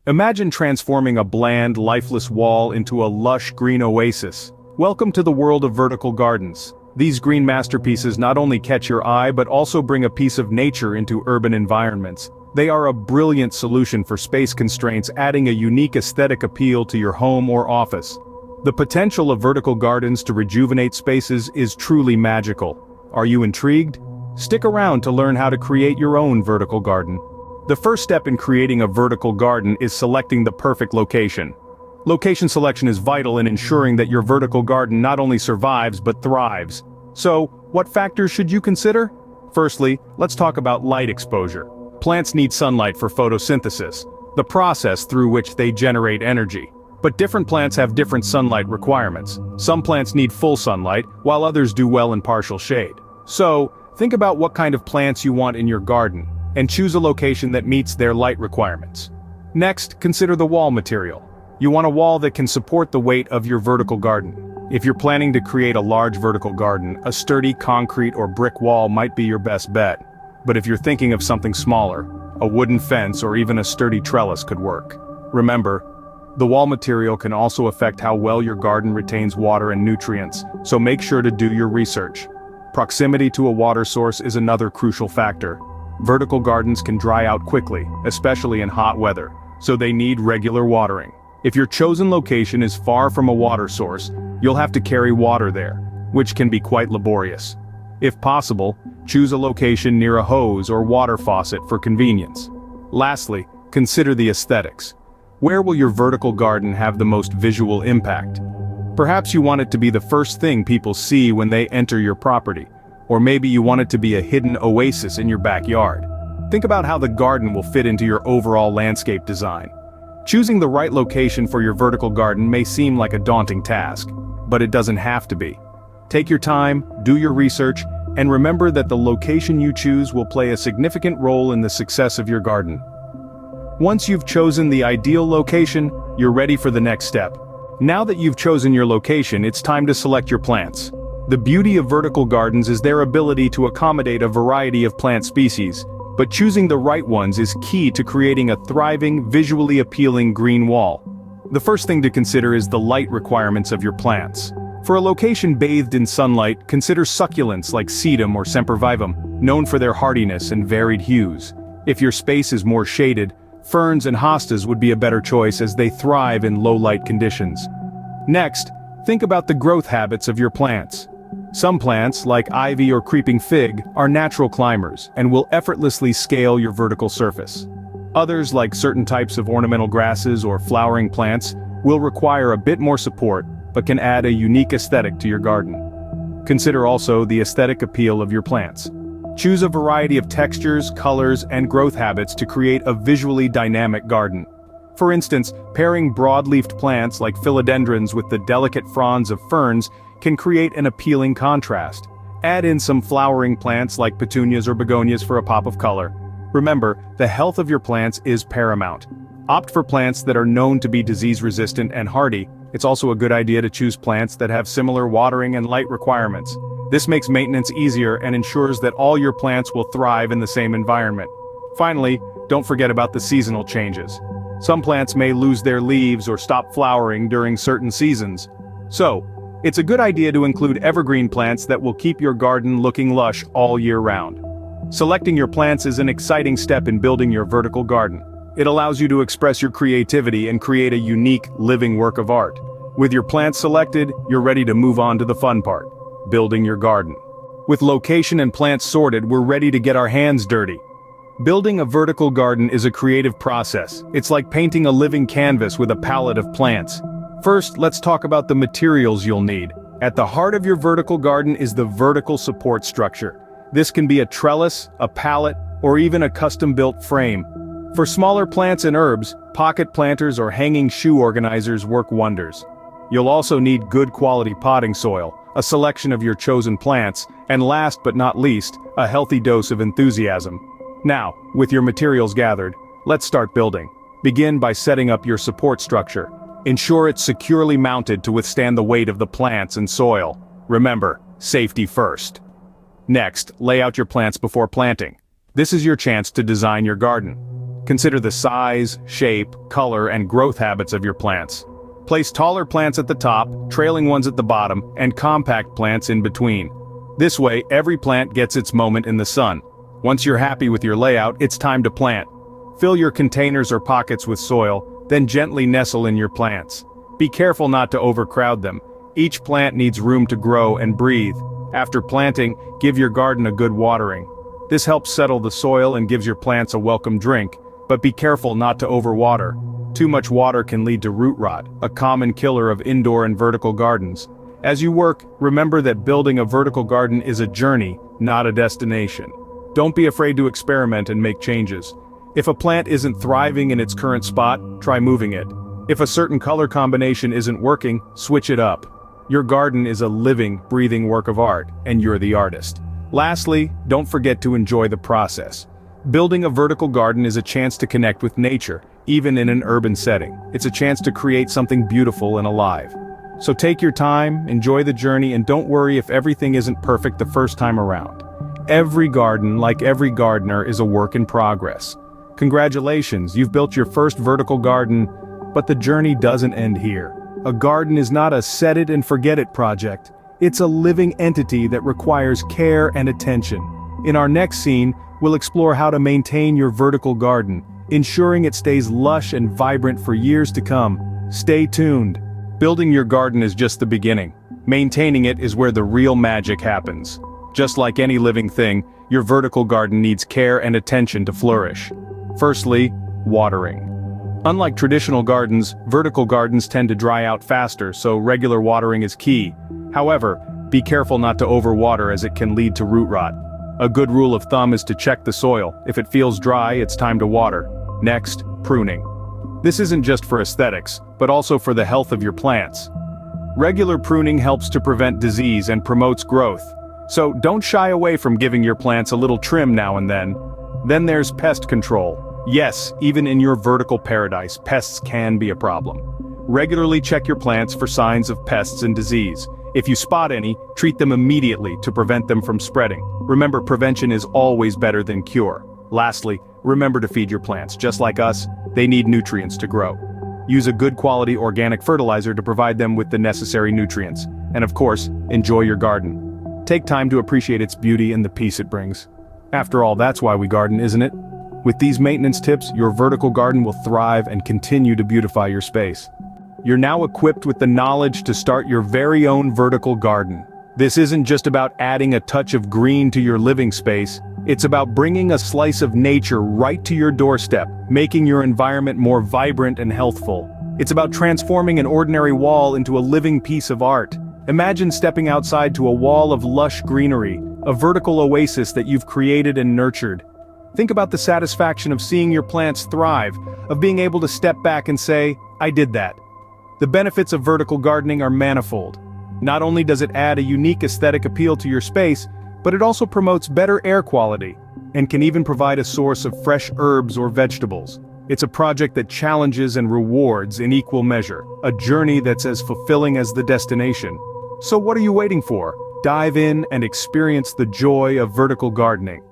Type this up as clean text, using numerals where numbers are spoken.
Imagine transforming a bland, lifeless wall into a lush green oasis. Welcome to the world of vertical gardens. These green masterpieces not only catch your eye but also bring a piece of nature into urban environments. They are a brilliant solution for space constraints, adding a unique aesthetic appeal to your home or office. The potential of vertical gardens to rejuvenate spaces is truly magical. Are you intrigued? Stick around to learn how to create your own vertical garden. The first step in creating a vertical garden is selecting the perfect location. Location selection is vital in ensuring that your vertical garden not only survives but thrives. So, what factors should you consider? Firstly, let's talk about light exposure. Plants need sunlight for photosynthesis, the process through which they generate energy. But different plants have different sunlight requirements. Some plants need full sunlight, while others do well in partial shade. So, think about what kind of plants you want in your garden, and choose a location that meets their light requirements. Next, consider the wall material. You want a wall that can support the weight of your vertical garden. If you're planning to create a large vertical garden, a sturdy concrete or brick wall might be your best bet. But if you're thinking of something smaller, a wooden fence or even a sturdy trellis could work. Remember, the wall material can also affect how well your garden retains water and nutrients, so make sure to do your research. Proximity to a water source is another crucial factor. Vertical gardens can dry out quickly, especially in hot weather, so they need regular watering. If your chosen location is far from a water source, you'll have to carry water there, which can be quite laborious. If possible, choose a location near a hose or water faucet for convenience. Lastly, consider the aesthetics. Where will your vertical garden have the most visual impact? Perhaps you want it to be the first thing people see when they enter your property. Or maybe you want it to be a hidden oasis in your backyard. Think about how the garden will fit into your overall landscape design. Choosing the right location for your vertical garden may seem like a daunting task, but it doesn't have to be. Take your time, do your research, and remember that the location you choose will play a significant role in the success of your garden. Once you've chosen the ideal location, you're ready for the next step. Now that you've chosen your location, it's time to select your plants. The beauty of vertical gardens is their ability to accommodate a variety of plant species, but choosing the right ones is key to creating a thriving, visually appealing green wall. The first thing to consider is the light requirements of your plants. For a location bathed in sunlight, consider succulents like sedum or sempervivum, known for their hardiness and varied hues. If your space is more shaded, ferns and hostas would be a better choice as they thrive in low-light conditions. Next, think about the growth habits of your plants. Some plants, like ivy or creeping fig, are natural climbers and will effortlessly scale your vertical surface. Others, like certain types of ornamental grasses or flowering plants, will require a bit more support, but can add a unique aesthetic to your garden. Consider also the aesthetic appeal of your plants. Choose a variety of textures, colors, and growth habits to create a visually dynamic garden. For instance, pairing broad-leafed plants like philodendrons with the delicate fronds of ferns can create an appealing contrast. Add in some flowering plants like petunias or begonias for a pop of color. Remember, the health of your plants is paramount. Opt for plants that are known to be disease-resistant and hardy. It's also a good idea to choose plants that have similar watering and light requirements. This makes maintenance easier and ensures that all your plants will thrive in the same environment. Finally, don't forget about the seasonal changes. Some plants may lose their leaves or stop flowering during certain seasons. So, it's a good idea to include evergreen plants that will keep your garden looking lush all year round. Selecting your plants is an exciting step in building your vertical garden. It allows you to express your creativity and create a unique, living work of art. With your plants selected, you're ready to move on to the fun part: building your garden. With location and plants sorted, we're ready to get our hands dirty. Building a vertical garden is a creative process. It's like painting a living canvas with a palette of plants. First, let's talk about the materials you'll need. At the heart of your vertical garden is the vertical support structure. This can be a trellis, a pallet, or even a custom-built frame. For smaller plants and herbs, pocket planters or hanging shoe organizers work wonders. You'll also need good quality potting soil, a selection of your chosen plants, and last but not least, a healthy dose of enthusiasm. Now, with your materials gathered, let's start building. Begin by setting up your support structure. Ensure it's securely mounted to withstand the weight of the plants and soil. Remember, safety first. Next, lay out your plants before planting. This is your chance to design your garden. Consider the size, shape, color, and growth habits of your plants. Place taller plants at the top, trailing ones at the bottom, and compact plants in between. This way, every plant gets its moment in the sun. Once you're happy with your layout, it's time to plant. Fill your containers or pockets with soil, then gently nestle in your plants. Be careful not to overcrowd them. Each plant needs room to grow and breathe. After planting, give your garden a good watering. This helps settle the soil and gives your plants a welcome drink, but be careful not to overwater. Too much water can lead to root rot, a common killer of indoor and vertical gardens. As you work, remember that building a vertical garden is a journey, not a destination. Don't be afraid to experiment and make changes. If a plant isn't thriving in its current spot, try moving it. If a certain color combination isn't working, switch it up. Your garden is a living, breathing work of art, and you're the artist. Lastly, don't forget to enjoy the process. Building a vertical garden is a chance to connect with nature, even in an urban setting. It's a chance to create something beautiful and alive. So take your time, enjoy the journey, and don't worry if everything isn't perfect the first time around. Every garden, like every gardener, is a work in progress. Congratulations, you've built your first vertical garden, but the journey doesn't end here. A garden is not a set-it-and-forget-it project. It's a living entity that requires care and attention. In our next scene, we'll explore how to maintain your vertical garden, ensuring it stays lush and vibrant for years to come. Stay tuned. Building your garden is just the beginning. Maintaining it is where the real magic happens. Just like any living thing, your vertical garden needs care and attention to flourish. Firstly, watering. Unlike traditional gardens, vertical gardens tend to dry out faster, so regular watering is key. However, be careful not to overwater as it can lead to root rot. A good rule of thumb is to check the soil. If it feels dry, it's time to water. Next, pruning. This isn't just for aesthetics, but also for the health of your plants. Regular pruning helps to prevent disease and promotes growth. So don't shy away from giving your plants a little trim now and then. Then there's pest control. Yes, even in your vertical paradise, pests can be a problem. Regularly check your plants for signs of pests and disease. If you spot any, treat them immediately to prevent them from spreading. Remember, prevention is always better than cure. Lastly, remember to feed your plants. Just like us, they need nutrients to grow. Use a good quality organic fertilizer to provide them with the necessary nutrients. And of course, enjoy your garden. Take time to appreciate its beauty and the peace it brings. After all, that's why we garden, isn't it? With these maintenance tips, your vertical garden will thrive and continue to beautify your space. You're now equipped with the knowledge to start your very own vertical garden. This isn't just about adding a touch of green to your living space, it's about bringing a slice of nature right to your doorstep, making your environment more vibrant and healthful. It's about transforming an ordinary wall into a living piece of art. Imagine stepping outside to a wall of lush greenery, a vertical oasis that you've created and nurtured. Think about the satisfaction of seeing your plants thrive, of being able to step back and say, "I did that." The benefits of vertical gardening are manifold. Not only does it add a unique aesthetic appeal to your space, but it also promotes better air quality, and can even provide a source of fresh herbs or vegetables. It's a project that challenges and rewards in equal measure, a journey that's as fulfilling as the destination. So what are you waiting for? Dive in and experience the joy of vertical gardening.